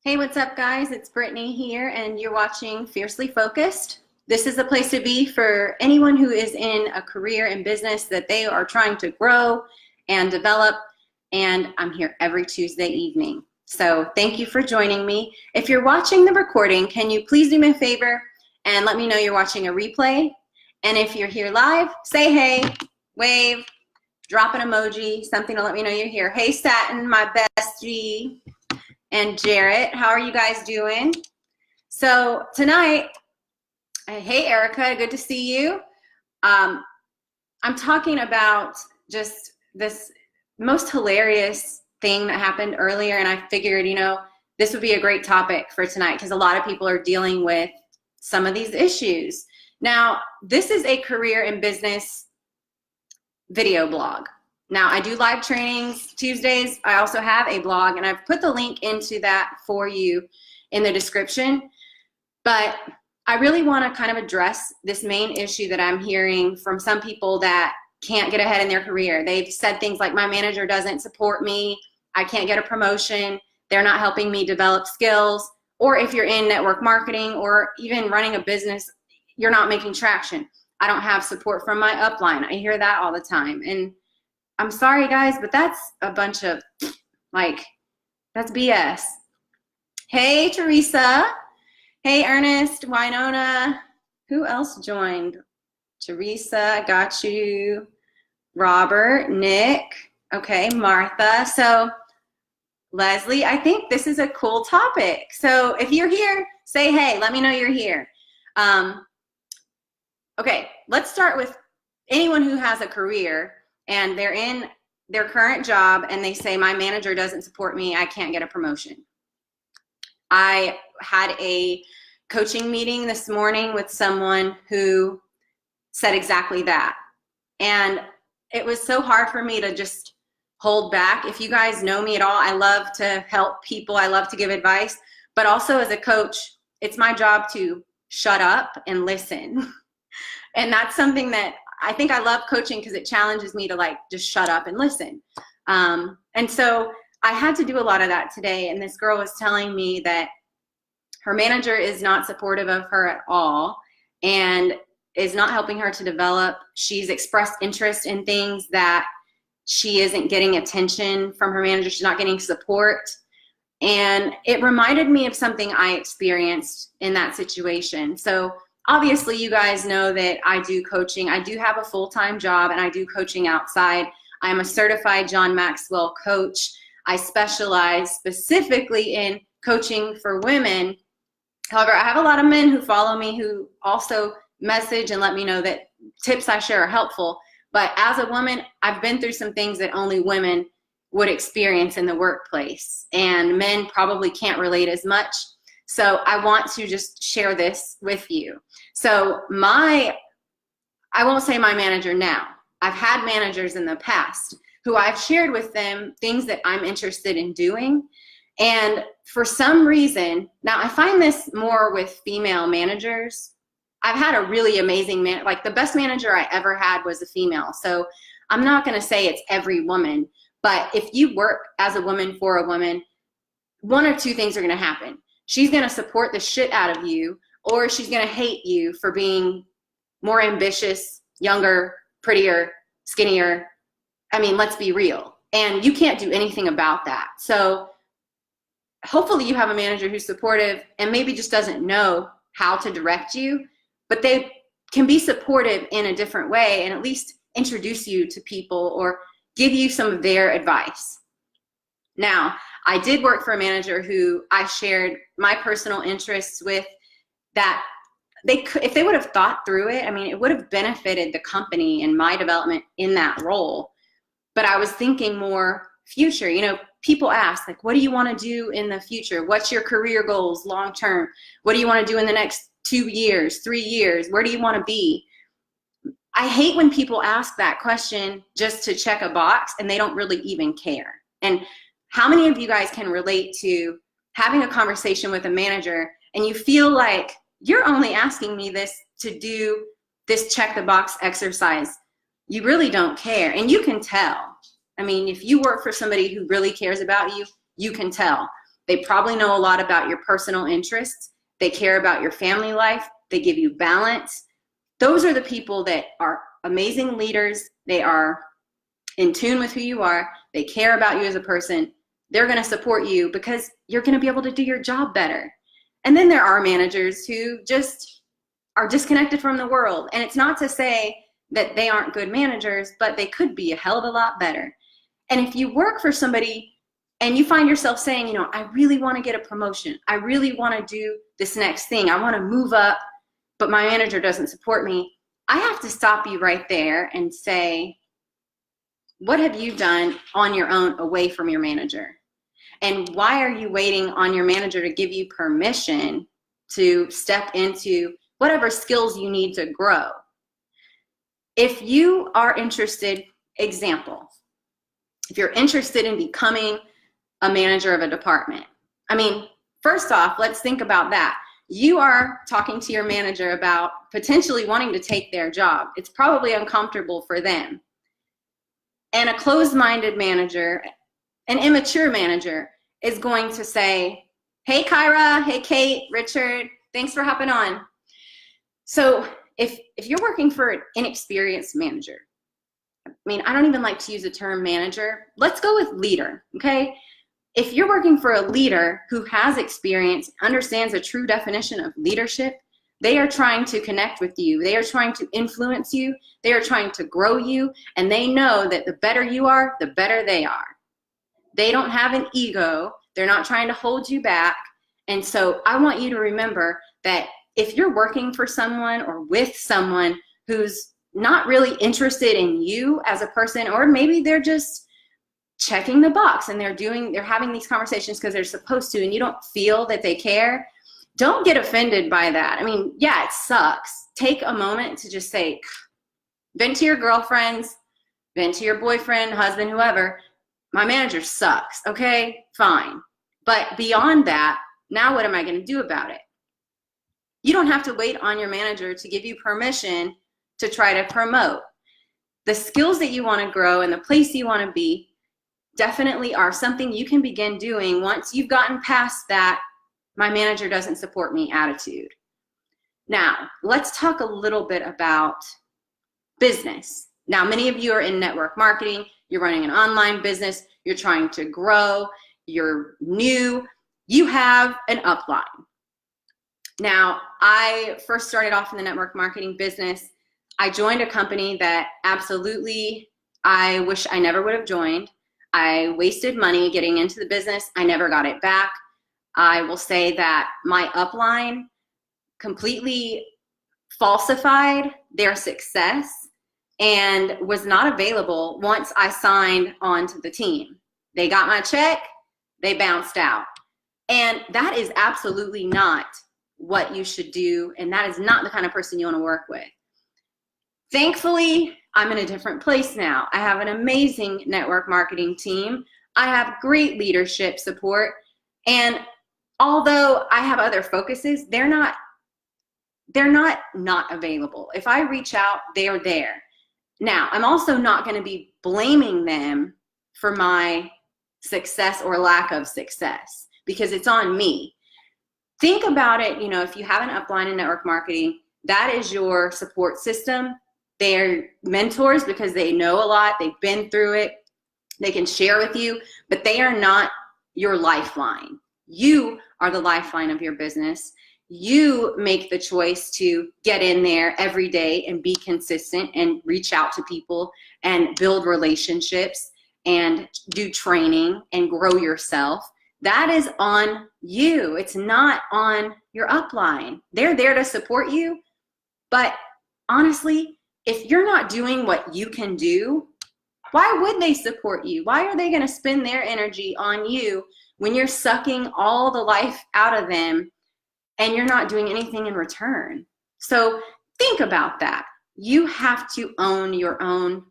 Hey, what's up, guys? It's Brittany here, and you're watching Fiercely Focused. This is the place to be for anyone who is in a career and business that they are trying to grow and develop, and I'm here every Tuesday evening. So thank you for joining me. If you're watching the recording, can you please do me a favor and let me know you're watching a replay? And if you're here live, say hey, wave, drop an emoji, something to let me know you're here. Hey, Satin, my bestie. And Jarrett, how are you guys doing? So tonight, hey Erica, good to see you. I'm talking about just this most hilarious thing that happened earlier, and I figured, this would be a great topic for tonight because a lot of people are dealing with some of these issues. Now, this is a career and business video blog. Now, I do live trainings Tuesdays. I also have a blog, and I've put the link into that for you in the description. But I really want to kind of address this main issue that I'm hearing from some people that can't get ahead in their career. They've said things like, my manager doesn't support me, I can't get a promotion, they're not helping me develop skills, or if you're in network marketing or even running a business, you're not making traction. I don't have support from my upline. I hear that all the time. And I'm sorry, guys, but that's a bunch of, that's BS. Hey, Teresa. Hey, Ernest, Winona. Who else joined? Teresa, got you. Robert, Nick. Okay, Martha. So, Leslie, I think this is a cool topic. So if you're here, say hey. Let me know you're here. Okay, let's start with anyone who has a career and they're in their current job and they say, my manager doesn't support me, I can't get a promotion. I had a coaching meeting this morning with someone who said exactly that. And it was so hard for me to just hold back. If you guys know me at all, I love to help people. I love to give advice. But also as a coach, it's my job to shut up and listen. And that's something that I think I love coaching because it challenges me to just shut up and listen. And so I had to do a lot of that today. And this girl was telling me that her manager is not supportive of her at all and is not helping her to develop. She's expressed interest in things that she isn't getting attention from her manager. She's not getting support. And it reminded me of something I experienced in that situation. So obviously, you guys know that I do coaching. I do have a full-time job, and I do coaching outside. I'm a certified John Maxwell coach. I specialize specifically in coaching for women. However, I have a lot of men who follow me who also message and let me know that tips I share are helpful. But as a woman, I've been through some things that only women would experience in the workplace, and men probably can't relate as much. So I want to just share this with you. So I won't say my manager now. I've had managers in the past who I've shared with them things that I'm interested in doing. And for some reason, now I find this more with female managers. I've had a really amazing the best manager I ever had was a female. So I'm not going to say it's every woman, but if you work as a woman for a woman, one or two things are going to happen. She's going to support the shit out of you, or she's going to hate you for being more ambitious, younger, prettier, skinnier. I mean, let's be real. And you can't do anything about that. So hopefully you have a manager who's supportive and maybe just doesn't know how to direct you, but they can be supportive in a different way and at least introduce you to people or give you some of their advice. Now, I did work for a manager who I shared my personal interests with that if they would have thought through it, I mean, it would have benefited the company and my development in that role. But I was thinking more future. People ask, what do you want to do in the future? What's your career goals long term? What do you want to do in the next 2 years, 3 years? Where do you want to be? I hate when people ask that question just to check a box and they don't really even care. And how many of you guys can relate to having a conversation with a manager and you feel like you're only asking me this to do this check the box exercise? You really don't care. And you can tell. I mean, if you work for somebody who really cares about you, you can tell. They probably know a lot about your personal interests. They care about your family life. They give you balance. Those are the people that are amazing leaders. They are in tune with who you are. They care about you as a person. They're going to support you because you're going to be able to do your job better. And then there are managers who just are disconnected from the world. And it's not to say that they aren't good managers, but they could be a hell of a lot better. And if you work for somebody and you find yourself saying, you know, I really want to get a promotion. I really want to do this next thing. I want to move up, but my manager doesn't support me. I have to stop you right there and say, what have you done on your own away from your manager? And why are you waiting on your manager to give you permission to step into whatever skills you need to grow? If you are interested, example, if you're interested in becoming a manager of a department, I mean, first off, let's think about that. You are talking to your manager about potentially wanting to take their job. It's probably uncomfortable for them. And a closed-minded manager, an immature manager, is going to say, hey, Kyra, hey, Kate, Richard, thanks for hopping on. So if you're working for an inexperienced manager, I mean, I don't even like to use the term manager. Let's go with leader, okay? If you're working for a leader who has experience, understands the true definition of leadership, they are trying to connect with you. They are trying to influence you. They are trying to grow you. And they know that the better you are, the better they are. They don't have an ego. They're not trying to hold you back. And so I want you to remember that if you're working for someone or with someone who's not really interested in you as a person, or maybe they're just checking the box and they're having these conversations because they're supposed to, and you don't feel that they care, don't get offended by that. I mean, yeah, it sucks. Take a moment to just say, vent to your girlfriends, vent to your boyfriend, husband, whoever. My manager sucks, okay? Fine. But beyond that, now what am I going to do about it? You don't have to wait on your manager to give you permission to try to promote. The skills that you want to grow and the place you want to be definitely are something you can begin doing once you've gotten past that my manager doesn't support me attitude. Now, let's talk a little bit about business. Now, many of you are in network marketing. You're running an online business. You're trying to grow. You're new. You have an upline. Now, I first started off in the network marketing business. I joined a company that absolutely I wish I never would have joined. I wasted money getting into the business. I never got it back. I will say that my upline completely falsified their success and was not available once I signed onto the team. They got my check, they bounced out. And that is absolutely not what you should do, and that is not the kind of person you want to work with. Thankfully, I'm in a different place now. I have an amazing network marketing team. I have great leadership support, and although I have other focuses, they're not available. If I reach out, they're there. Now, I'm also not going to be blaming them for my success or lack of success because it's on me. Think about it, you know, if you have an upline in network marketing, that is your support system. They're mentors because they know a lot, they've been through it, they can share with you, but they are not your lifeline. You are the lifeline of your business. You make the choice to get in there every day and be consistent and reach out to people and build relationships and do training and grow yourself. That is on you. It's not on your upline. They're there to support you. But honestly, if you're not doing what you can do, why would they support you? Why are they going to spend their energy on you when you're sucking all the life out of them and you're not doing anything in return? So think about that. You have to own your own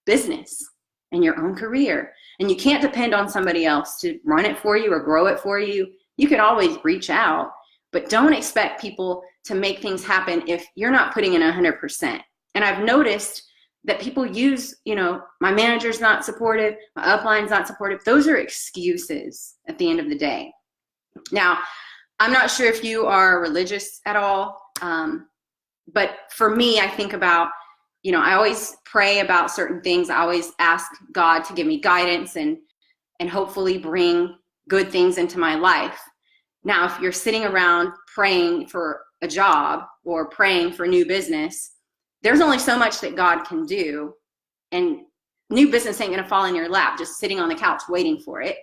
business and your own career. And you can't depend on somebody else to run it for you or grow it for you. You can always reach out, but don't expect people to make things happen if you're not putting in 100%. And I've noticed that people use, you know, my manager's not supportive, my upline's not supportive. Those are excuses at the end of the day. Now, I'm not sure if you are religious at all, but for me, I think about, I always pray about certain things. I always ask God to give me guidance and hopefully bring good things into my life. Now, if you're sitting around praying for a job or praying for new business, there's only so much that God can do, and new business ain't gonna fall in your lap just sitting on the couch waiting for it.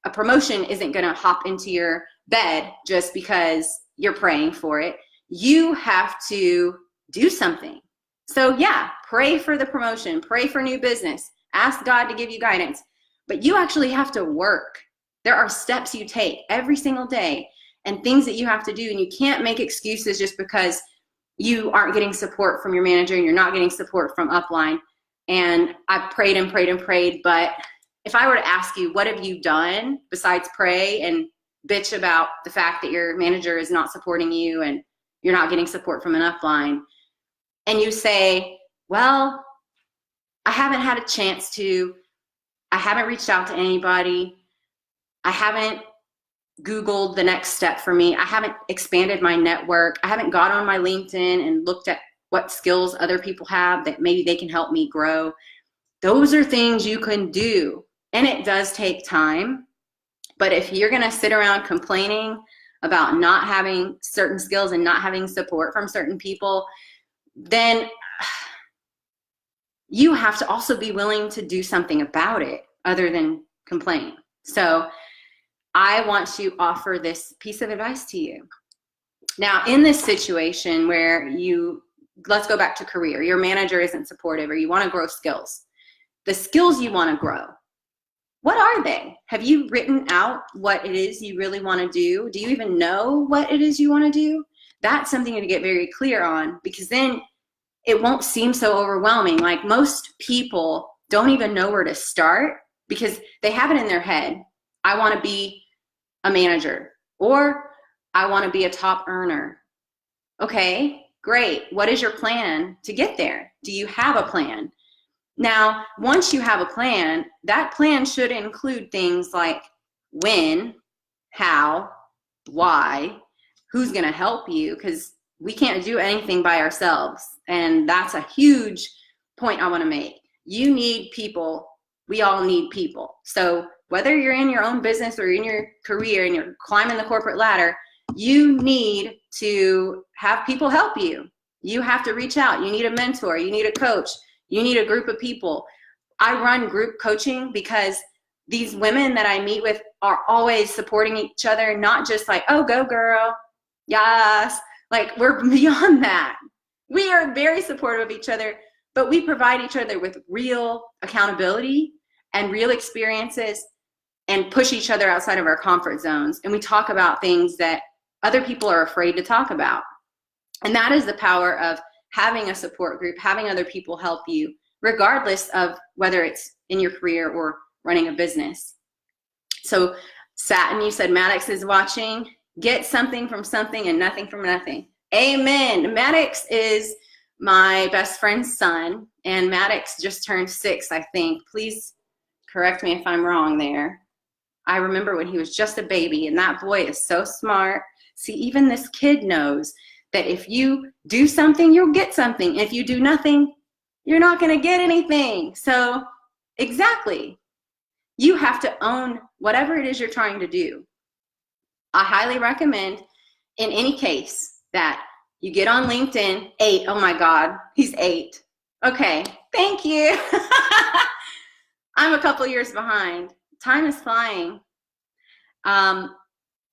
A promotion isn't gonna hop into your bed just because you're praying for it. You have to do something. So yeah, pray for the promotion, pray for new business, ask God to give you guidance, but you actually have to work. There are steps you take every single day and things that you have to do, and you can't make excuses just because you aren't getting support from your manager and you're not getting support from upline. And I prayed and prayed and prayed, but if I were to ask you, what have you done besides pray and bitch about the fact that your manager is not supporting you and you're not getting support from an upline, and you say, well, I haven't had a chance to, I haven't reached out to anybody, I haven't Googled the next step for me, I haven't expanded my network, I haven't got on my LinkedIn and looked at what skills other people have that maybe they can help me grow. Those are things you can do, and it does take time. But if you're gonna sit around complaining about not having certain skills and not having support from certain people, then you have to also be willing to do something about it other than complain. So I want to offer this piece of advice to you. Now, in this situation where let's go back to career, your manager isn't supportive or you want to grow skills. The skills you want to grow, what are they? Have you written out what it is you really want to do? Do you even know what it is you want to do? That's something to get very clear on, because then it won't seem so overwhelming. Like, most people don't even know where to start because they have it in their head. I want to be a manager, or I want to be a top earner. Okay, great. What is your plan to get there? Do you have a plan? Now, once you have a plan, that plan should include things like when, how, why, who's going to help you, because we can't do anything by ourselves. And that's a huge point I want to make. You need people. We all need people. So whether you're in your own business or in your career and you're climbing the corporate ladder, you need to have people help you. You have to reach out. You need a mentor. You need a coach. You need a group of people. I run group coaching because these women that I meet with are always supporting each other, not just like, oh, go girl, yes. Like, we're beyond that. We are very supportive of each other, but we provide each other with real accountability and real experiences and push each other outside of our comfort zones. And we talk about things that other people are afraid to talk about. And that is the power of having a support group, having other people help you, regardless of whether it's in your career or running a business. So Satin, you said Maddox is watching. Get something from something and nothing from nothing. Amen. Maddox is my best friend's son, and Maddox just turned 6, I think. Please correct me if I'm wrong there. I remember when he was just a baby, and that boy is so smart. See, even this kid knows that if you do something, you'll get something. If you do nothing, you're not going to get anything. So exactly, you have to own whatever it is you're trying to do. I highly recommend, in any case, that you get on LinkedIn. 8, oh my God, he's 8. Okay, thank you. I'm a couple years behind. Time is flying. And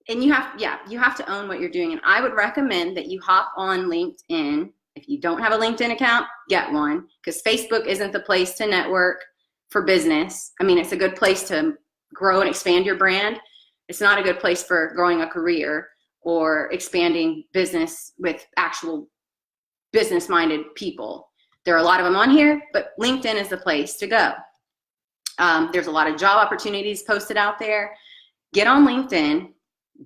you have to own what you're doing. And I would recommend that you hop on LinkedIn. If you don't have a LinkedIn account, get one, because Facebook isn't the place to network for business. I mean, it's a good place to grow and expand your brand. It's not a good place for growing a career or expanding business with actual business-minded people. There are a lot of them on here, but LinkedIn is the place to go. There's a lot of job opportunities posted out there. Get on LinkedIn,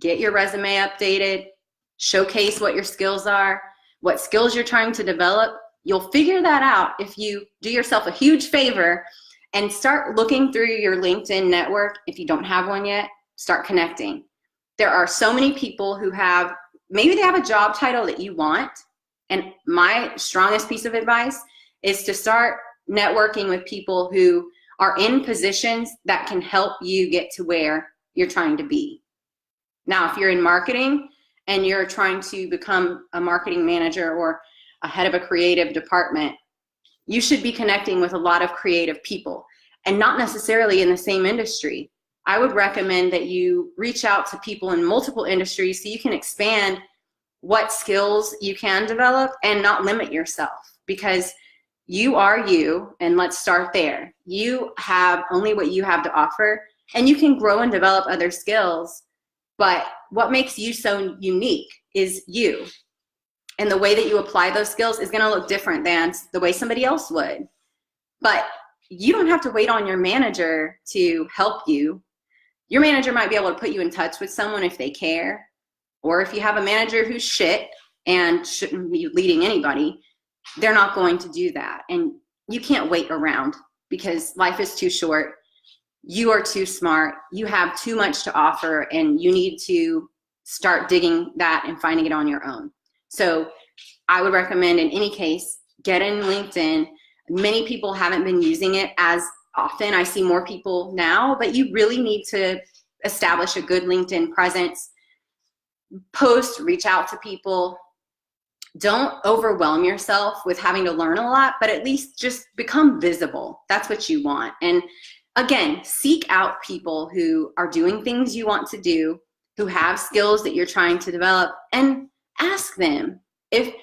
get your resume updated, showcase what your skills are, what skills you're trying to develop. You'll figure that out if you do yourself a huge favor and start looking through your LinkedIn network. If you don't have one yet, start connecting. There are so many people who have, maybe they have a job title that you want. And my strongest piece of advice is to start networking with people who are in positions that can help you get to where you're trying to be. Now, if you're in marketing and you're trying to become a marketing manager or a head of a creative department, you should be connecting with a lot of creative people and not necessarily in the same industry. I would recommend that you reach out to people in multiple industries so you can expand what skills you can develop and not limit yourself, because you are you, and let's start there. You have only what you have to offer, and you can grow and develop other skills, but what makes you so unique is you. And the way that you apply those skills is going to look different than the way somebody else would. But you don't have to wait on your manager to help you. Your manager might be able to put you in touch with someone if they care, or if you have a manager who's shit and shouldn't be leading anybody, they're not going to do that. And you can't wait around because life is too short. You are too smart. You have too much to offer, and you need to start digging that and finding it on your own. So I would recommend, in any case, get in LinkedIn. Many people haven't been using it as often. I see more people now, but you really need to establish a good LinkedIn presence. Post, reach out to people. Don't overwhelm yourself with having to learn a lot, but at least just become visible. That's what you want. And again, seek out people who are doing things you want to do, who have skills that you're trying to develop, and ask them. If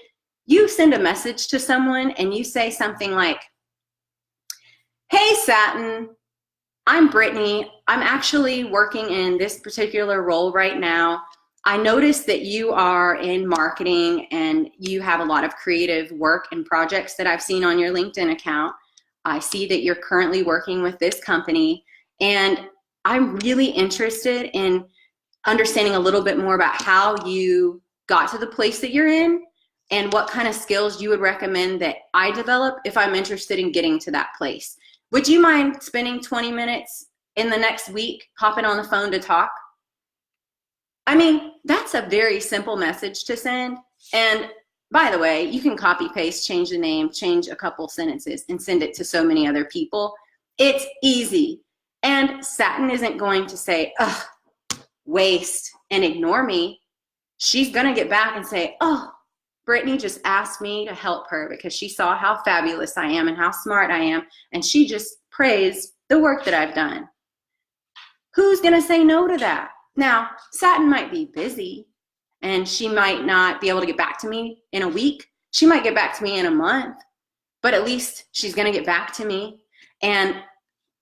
you send a message to someone and you say something like, "Hey, Satin, I'm Brittany. I'm actually working in this particular role right now. I noticed that you are in marketing and you have a lot of creative work and projects that I've seen on your LinkedIn account. I see that you're currently working with this company, and I'm really interested in understanding a little bit more about how you got to the place that you're in and what kind of skills you would recommend that I develop if I'm interested in getting to that place. Would you mind spending 20 minutes in the next week hopping on the phone to talk?" I mean, that's a very simple message to send. And by the way, you can copy paste, change the name, change a couple sentences, and send it to so many other people. It's easy. And Satin isn't going to say, "Ugh, waste," and ignore me. She's going to get back and say, "Oh, Brittany just asked me to help her because she saw how fabulous I am and how smart I am, and she just praised the work that I've done." Who's going to say no to that? Now, Satin might be busy, and she might not be able to get back to me in a week. She might get back to me in a month, but at least she's going to get back to me. And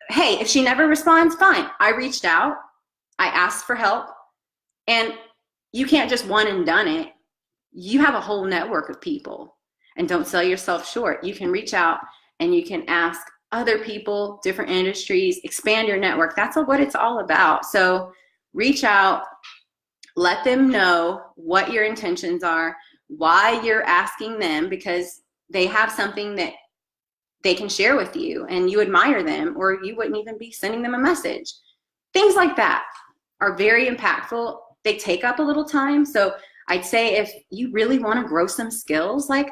hey, if she never responds, fine. I reached out. I asked for help. And you can't just one and done it. You have a whole network of people. And don't sell yourself short. You can reach out and you can ask other people, different industries, expand your network. That's what it's all about. So reach out, let them know what your intentions are, why you're asking them, because they have something that they can share with you and you admire them, or you wouldn't even be sending them a message. Things like that are very impactful. They take up a little time. So I'd say if you really want to grow some skills, like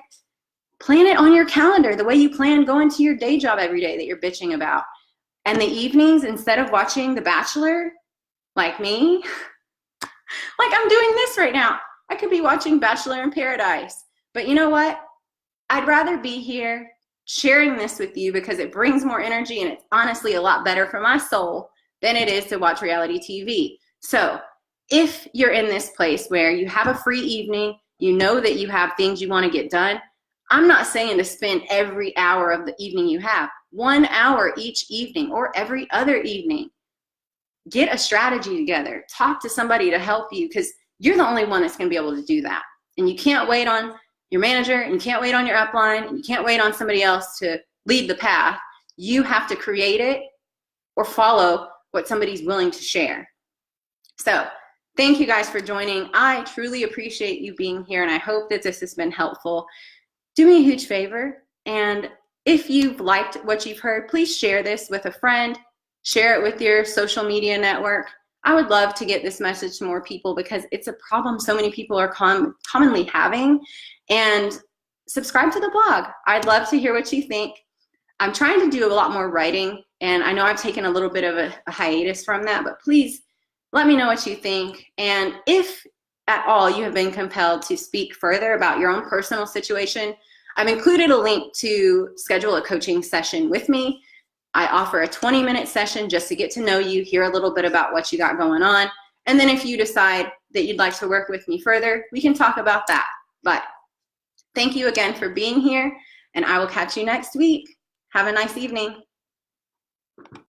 plan it on your calendar the way you plan going to your day job every day that you're bitching about. And the evenings, instead of watching The Bachelor, like me, like I'm doing this right now, I could be watching Bachelor in Paradise. But you know what? I'd rather be here sharing this with you because it brings more energy, and it's honestly a lot better for my soul than it is to watch reality TV. So if you're in this place where you have a free evening, you know that you have things you want to get done, I'm not saying to spend every hour of the evening you have. 1 hour each evening or every other evening. Get a strategy together. Talk to somebody to help you, because you're the only one that's going to be able to do that. And you can't wait on your manager, and you can't wait on your upline, and you can't wait on somebody else to lead the path. You have to create it or follow what somebody's willing to share. So thank you guys for joining. I truly appreciate you being here, and I hope that this has been helpful. Do me a huge favor, and if you've liked what you've heard, please share this with a friend. Share it with your social media network. I would love to get this message to more people because it's a problem so many people are commonly having. And subscribe to the blog. I'd love to hear what you think. I'm trying to do a lot more writing, and I know I've taken a little bit of a hiatus from that, but please let me know what you think. And if at all you have been compelled to speak further about your own personal situation, I've included a link to schedule a coaching session with me. I offer a 20-minute session just to get to know you, hear a little bit about what you got going on. And then if you decide that you'd like to work with me further, we can talk about that. But thank you again for being here, and I will catch you next week. Have a nice evening.